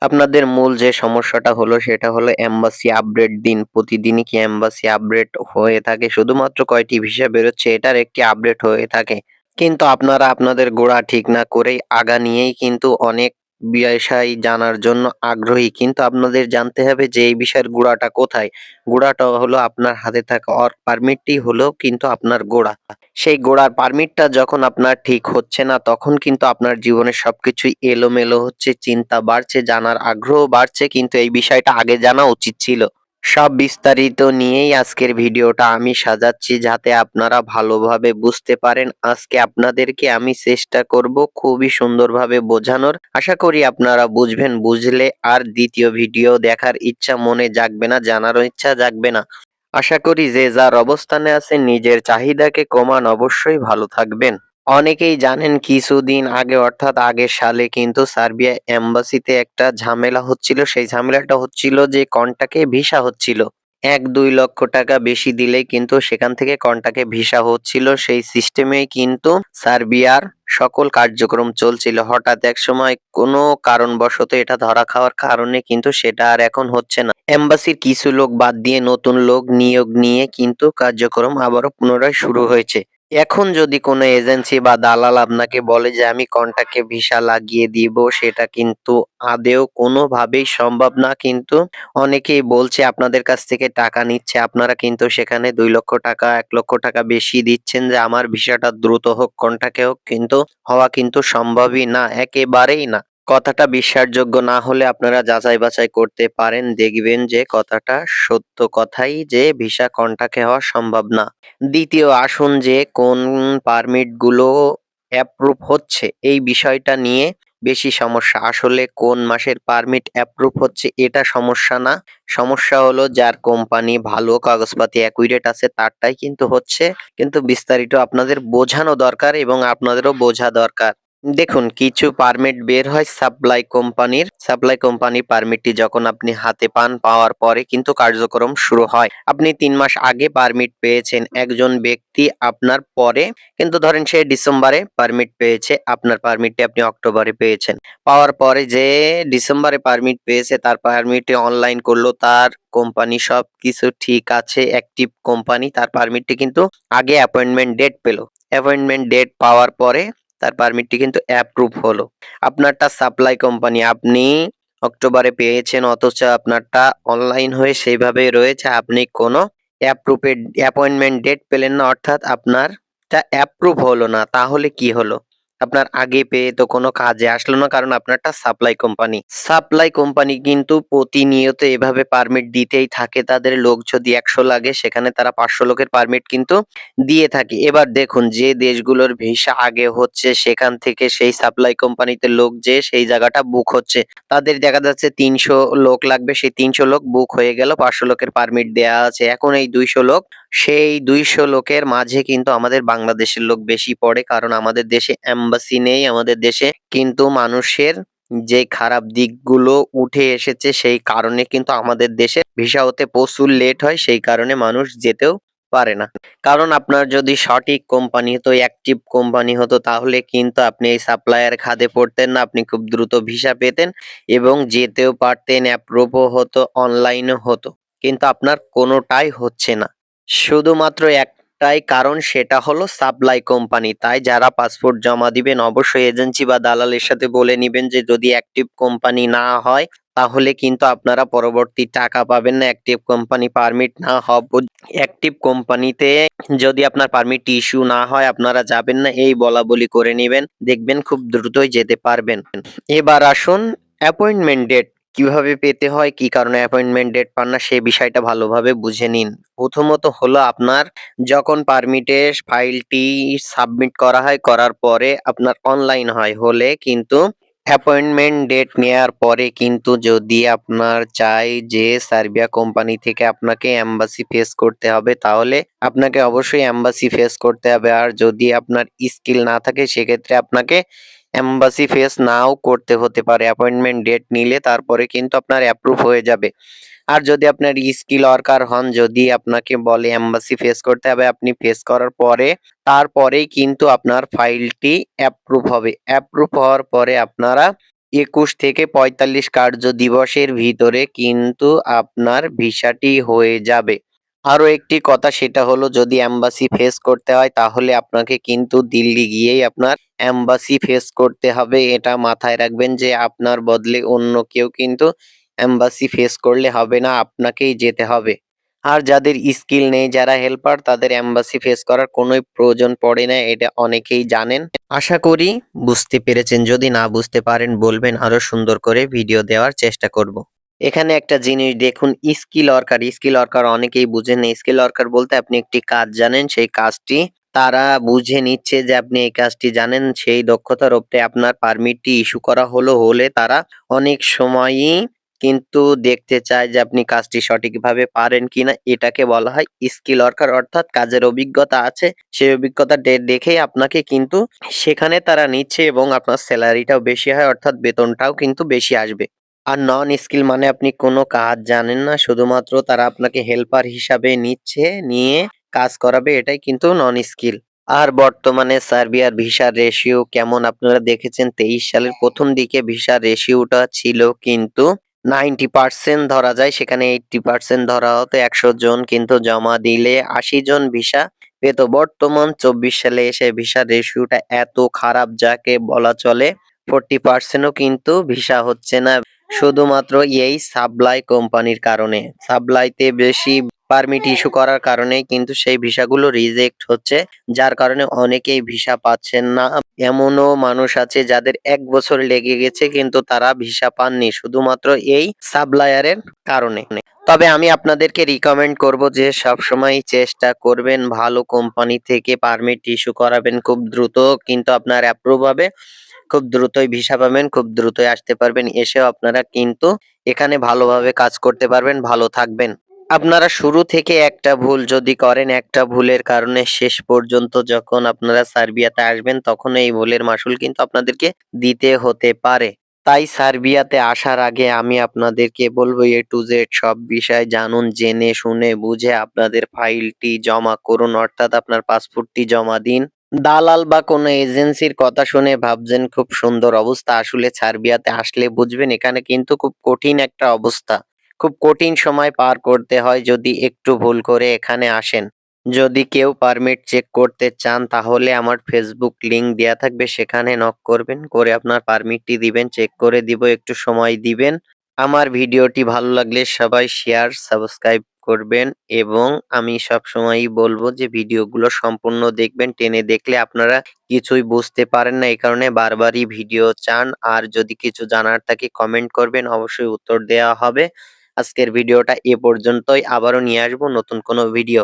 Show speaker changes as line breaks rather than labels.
আপনাদের মূল যে সমস্যাটা হলো সেটা হলো এমবাসি আপডেট দিন। প্রতিদিনই কি এমবাসি আপডেট হয়ে থাকে? শুধুমাত্র কয়টি ভিসা বেরোচ্ছে এটার একটি আপডেট হয়ে থাকে। কিন্তু আপনারা আপনাদের গোড়া ঠিক না করেই আগা নিয়েই কিন্তু অনেক বিষয় জানার জন্য আগ্রহী। কিন্তু আপনাদের জানতে হবে যে এই বিষয়ের গোড়াটা কোথায়? গোড়াটা হলো আপনার হাতে থাকা ওয়ার্ক পারমিটটি হলো কিন্তু আপনার গোড়া। সেই গোড়ার পারমিটটা যখন আপনার ঠিক হচ্ছে না তখন কিন্তু আপনার জীবনের সবকিছুই এলোমেলো হচ্ছে, চিন্তা বাড়ছে, জানার আগ্রহ বাড়ছে, কিন্তু এই বিষয়টা আগে জানা উচিত ছিল। সব বিস্তারিত নিয়েই আজকের ভিডিওটা আমি সাজাচ্ছি যাতে আপনারা ভালোভাবে বুঝতে পারেন। আজকে আপনাদেরকে আমি চেষ্টা করব খুবই সুন্দরভাবে বোঝানোর। আশা করি আপনারা বুঝবেন, বুঝলে আর দ্বিতীয় ভিডিও দেখার ইচ্ছা মনে জাগবে না, জানারও ইচ্ছা জাগবে না। আশা করি যে যার অবস্থানে আছেন নিজের চাহিদাকে কমান, অবশ্যই ভালো থাকবেন। অনেকেই জানেন কিছুদিন আগে অর্থাৎ আগের সালে কিন্তু সার্বিয়া এম্বাসিতে একটা ঝামেলা হচ্ছিল। সেই ঝামেলাটা হচ্ছিল যে কন্টাকে ভিসা হচ্ছিল। ১-২ লক্ষ টাকা বেশি দিলেই কিন্তু সেখান থেকে কন্টাকে ভিসা হচ্ছিল। সেই সিস্টেমেই কিন্তু সার্বিয়ার সকল কার্যক্রম চলছিল। হঠাৎ একসময় কোনো কারণবশত এটা ধরা খাওয়ার কারণে কিন্তু সেটা আর এখন হচ্ছে না। এম্বাসির কিছু লোক বাদ দিয়ে নতুন লোক নিয়োগ নিয়ে কিন্তু কার্যক্রম আবারও পুনরায় শুরু হয়েছে। এখন যদি কোনো এজেন্সি বা দালাল আপনাকে বলে যে আমি কন্টাকে ভিসা লাগিয়ে দিব, সেটা কিন্তু আদেও কোনোভাবেই সম্ভব না। কিন্তু অনেকেই বলছে আপনাদের কাছ থেকে টাকা নিচ্ছে, আপনারা কিন্তু সেখানে ২ লক্ষ টাকা ১ লক্ষ টাকা বেশি দিচ্ছেন যে আমার ভিসাটা দ্রুত হোক, কন্টাকে হোক, কিন্তু হওয়া কিন্তু সম্ভবই না, একেবারেই না। কথাটা বিশ্বাসযোগ্য না হলে আপনারা যাচাই বাছাই করতে পারেন, দেখবেন যে কথাটা সত্য কথাই যে ভিসা কন্টাকে হওয়া সম্ভব না। দ্বিতীয় আসুন যে কোন পারমিট গুলো অ্যাপ্রুভ হচ্ছে এই বিষয়টা নিয়ে বেশি সমস্যা। আসলে কোন মাসের পারমিট অ্যাপ্রুভ হচ্ছে এটা সমস্যা না। সমস্যা হলো যার কোম্পানি ভালো কাগজপাতি অ্যাকুরেট আছে তারটাই কিন্তু হচ্ছে। কিন্তু বিস্তারিত আপনাদের বোঝানো দরকার এবং আপনাদেরও বোঝা দরকার। দেখুন, কিছু পারমিট বের হয় সাপ্লাই কোম্পানির। সাপ্লাই কোম্পানি পারমিটটি যখন আপনি হাতে পান, পাওয়ার পরে কিন্তু কার্যক্রম শুরু হয়। আপনি ৩ মাস আগে পারমিট পেয়েছেন, একজন ব্যক্তি আপনার পরে, কিন্তু ধরেন সে ডিসেম্বরে পারমিট পেয়েছে, আপনার পারমিটটি আপনি অক্টোবরে পেয়েছেন। পাওয়ার পরে যে ডিসেম্বরে পারমিট পেয়েছে তার পারমিটে অনলাইন করলো, তার কোম্পানি সবকিছু ঠিক আছে, অ্যাক্টিভ কোম্পানি, তার পারমিটটি কিন্তু আগে অ্যাপয়েন্টমেন্ট ডেট পেল। অ্যাপয়েন্টমেন্ট ডেট পাওয়ার পরে তার পারমিটটি কিন্তু অ্যাপ্রুভ হলো। আপনারটা সাপ্লাই কোম্পানি, আপনি অক্টোবরে পেয়েছেন অথচ আপনারটা অনলাইন হয়ে সেইভাবেই রয়েছে। আপনি কোনো অ্যাপ্রুভেড অ্যাপয়েন্টমেন্ট ডেট পেলেন না, অর্থাৎ আপনারটা অ্যাপ্রুভ হলো না। তাহলে কি হলো? আপনার আগে পেয়ে তো কোনো কাজে আসলো না, কারণ আপনারটা সাপ্লাই কোম্পানি। সাপ্লাই কোম্পানি কিন্তু প্রতিনিয়ত এভাবে পারমিট দিতেই থাকে। তাদের লোক যদি ১০০ লাগে সেখানে তারা ৫০০ লোকের পারমিট কিন্তু দিয়ে থাকে। এবার দেখুন, যে দেশগুলোর ভিসা আগে হচ্ছে সেখান থেকে সেই সাপ্লাই কোম্পানিতে লোক যেয়ে সেই জায়গাটা বুক হচ্ছে। তাদের দেখা যাচ্ছে ৩০০ লোক লাগবে, সেই ৩০০ লোক বুক হয়ে গেল, ৫০০ লোকের পারমিট দেয়া আছে। এখন এই ২০০ লোক, সেই ২০০ লোকের মাঝে কিন্তু আমাদের বাংলাদেশের লোক বেশি পড়ে, কারণ আমাদের দেশে এম্বাসি নেই। আমাদের দেশে কিন্তু মানুষের যে খারাপ দিকগুলো উঠে এসেছে সেই কারণে কিন্তু আমাদের দেশে ভিসা হতে প্রচুর লেট হয়, সেই কারণে মানুষ যেতেও পারে না। কারণ আপনার যদি সঠিক কোম্পানি হতো, অ্যাক্টিভ কোম্পানি হতো, তাহলে কিন্তু আপনি এই সাপ্লায়ার খাদে পড়তেন না, আপনি খুব দ্রুত ভিসা পেতেন এবং যেতেও পারতেন, অ্যাপ্রুভও হতো, অনলাইনও হতো। কিন্তু আপনার কোনোটাই হচ্ছে না। শুধুমাত্র একটাই কারণ, সেটা হলো সাপ্লাই কোম্পানি। তাই যারা পাসপোর্ট জমা দিবেন অবশ্যই এজেন্সি বা দালালের সাথে বলে নিবেন যে যদি অ্যাক্টিভ কোম্পানি না হয় তাহলে কিন্তু আপনারা পরবর্তী টাকা পাবেন না। অ্যাক্টিভ কোম্পানি পারমিট না হওয়া, অ্যাক্টিভ কোম্পানিতে যদি আপনার পারমিট ইস্যু না হয় আপনারা যাবেন না, এই বলাবলি করে নিবেন, দেখবেন খুব দ্রুতই যেতে পারবেন। এবার আসুন অ্যাপয়েন্টমেন্ট ডেট কিভাবে পেতে হয়, কি কারণে অ্যাপয়েন্টমেন্ট ডেট পান না সে বিষয়টা ভালোভাবে বুঝে নিন। প্রথমত হলো আপনার যখন পারমিটের ফাইলটি সাবমিট করা হয়, করার পরে আপনার অনলাইন হয়, হলে কিন্তু অ্যাপয়েন্টমেন্ট ডেট নেয়ার পরে কিন্তু যদি আপনার চাই যে সার্বিয়া কোম্পানি থেকে আপনাকে এম্বাসি ফেস করতে হবে, তাহলে আপনাকে অবশ্যই এম্বাসি ফেস করতে হবে। আর যদি আপনার স্কিল না থাকে সেক্ষেত্রে আপনাকে এম্বাসি ফেস নাও করতে হতে পারে। অ্যাপয়েন্টমেন্ট ডেট নিলে তারপরে কিন্তু আপনার অ্যাপ্রুভ হয়ে যাবে। আর যদি আপনার স্কিল ওয়ার্কার হন, যদি আপনাকে বলে এম্বাসি ফেস করতে হবে, আপনি ফেস করার পরে তারপরেই কিন্তু আপনার ফাইলটি অ্যাপ্রুভ হবে। অ্যাপ্রুভ হওয়ার পরে আপনারা 21 থেকে 45 কার্য দিবসের ভিতরে কিন্তু আপনার ভিসাটি হয়ে যাবে। আরো একটি কথা সেটা হলো যদি এম্বাসি ফেস করতে হয় তাহলে আপনাকে কিন্তু দিল্লি গিয়েই আপনার এম্বাসি ফেস করতে হবে। এটা মাথায় রাখবেন যে আপনার বদলে অন্য কেউ কিন্তু এম্বাসি ফেস করলে হবে না, আপনাকেই যেতে হবে। আর যাদের স্কিল নেই, যারা হেল্পার, তাদের এম্বাসি ফেস করার কোনোই প্রয়োজন পড়ে না, এটা অনেকেই জানেন। আশা করি বুঝতে পেরেছেন। যদি না বুঝতে পারেন বলবেন, আরো সুন্দর করে ভিডিও দেওয়ার চেষ্টা করব। এখানে একটা জিনিস দেখুন, স্কিল ওয়ার্কার। স্কিল ওয়ার্কার অনেকেই বুঝেন না। স্কিল ওয়ার্কার বলতে আপনি একটি কাজ জানেন, সেই কাজটি তারা বুঝে নিচ্ছে যে আপনি এই কাজটি জানেন, সেই দক্ষতার উপরে আপনার পারমিটটি ইস্যু করা হলে তারা অনেক সময়ই কিন্তু দেখতে চায় যে আপনি কাজটি সঠিকভাবে পারেন কিনা। এটাকে বলা হয় স্কিল ওয়ার্কার, অর্থাৎ কাজের অভিজ্ঞতা আছে, সেই অভিজ্ঞতা দেখেই আপনাকে কিন্তু সেখানে তারা নিচ্ছে এবং আপনার স্যালারিটাও বেশি হয়, অর্থাৎ বেতনটাও কিন্তু বেশি আসবে। আর নন স্কিল মানে আপনি কোনো কাজ জানেন না, শুধুমাত্র তারা আপনাকে হেল্পার হিসাবে নিচ্ছে, নিয়ে কাজ করাবে, এটাই কিন্তু নন স্কিল। আর বর্তমানে সার্বিয়ার ভিসার রেশিও কেমন আপনারা দেখেছেন। 23 সালের প্রথম দিকে ভিসার রেশিওটা ছিল কিন্তু 90% ধরা যায়, সেখানে 80% ধরা হতো। 100 জন কিন্তু জমা দিলে 80 জন ভিসা পেত। বর্তমান 24 সালে এসে ভিসার রেশিওটা এত খারাপ যাকে বলা চলে 40%ও কিন্তু ভিসা হচ্ছে না, শুধুমাত্র এই সাপ্লাই কোম্পানির কারণে। সাপ্লাইতে বেশি পারমিট ইস্যু করার কারণেই কিন্তু সেই ভিসাগুলো রিজেক্ট হচ্ছে, যার কারণে অনেকেই ভিসা পাচ্ছেন না। এমনও মানুষ আছে যাদের 1 বছর লেগে গেছে কিন্তু তারা ভিসা পাননি, শুধুমাত্র এই সাপ্লায়ারের কারণে। তবে আমি আপনাদেরকে রিকমেন্ড করব যে সবসময় চেষ্টা করবেন ভালো কোম্পানি থেকে পারমিট ইস্যু করাবেন খুব দ্রুত, কিন্তু আপনার অ্যাপ্রুভ হবে, খুব দ্রুতই ভিসা পাবেন, খুব দ্রুতই আসতে পারবেন। এসেও আপনারা কিন্তু এখানে ভালোভাবে কাজ করতে পারবেন, ভালো থাকবেন। আপনারা শুরু থেকে একটা ভুল যদি করেন, একটা ভুলের কারণে শেষ পর্যন্ত যখন আপনারা সার্বিয়াতে আসবেন তখন এই ভুলের মাসুল কিন্তু আপনাদেরকে দিতে হতে পারে। তাই সার্বিয়াতে আসার আগে আমি আপনাদেরকে বলবো A to Z সব বিষয় জানুন, জেনে শুনে বুঝে আপনাদের ফাইলটি জমা করুন, অর্থাৎ আপনার পাসপোর্টটি জমা দিন। দালাল বা কোনো এজেন্সির কথা শুনে ভাবছেন খুব সুন্দর অবস্থা, আসলে সার্বিয়াতে আসলে বুঝবেন এখানে কিন্তু খুব কঠিন একটা অবস্থা। খুব কঠিন সময় পার করতে হয় যদি একটু ভুল করে এখানে আসেন। যদি কেউ পারমিট চেক করতে চান তাহলে আমার ফেসবুক লিংক দেয়া থাকবে, সেখানে নক করবেন, করে আপনার পারমিটটি দিবেন, চেক করে দিব, একটু সময় দিবেন। আমার ভিডিওটি ভালো লাগলে সবাই শেয়ার, সাবস্ক্রাইব করবেন এবং আমি সবসময়ই বলবো যে ভিডিওগুলো সম্পূর্ণ দেখবেন। টেনে দেখলে আপনারা কিছুই বুঝতে পারেন না, এই কারণে বারবারই ভিডিও চান। আর যদি কিছু জানার থাকে কমেন্ট করবেন, অবশ্যই উত্তর দেওয়া হবে। আজকের ভিডিওটা এ পর্যন্তই, আবারও নিয়ে আসবো নতুন কোনো ভিডিও।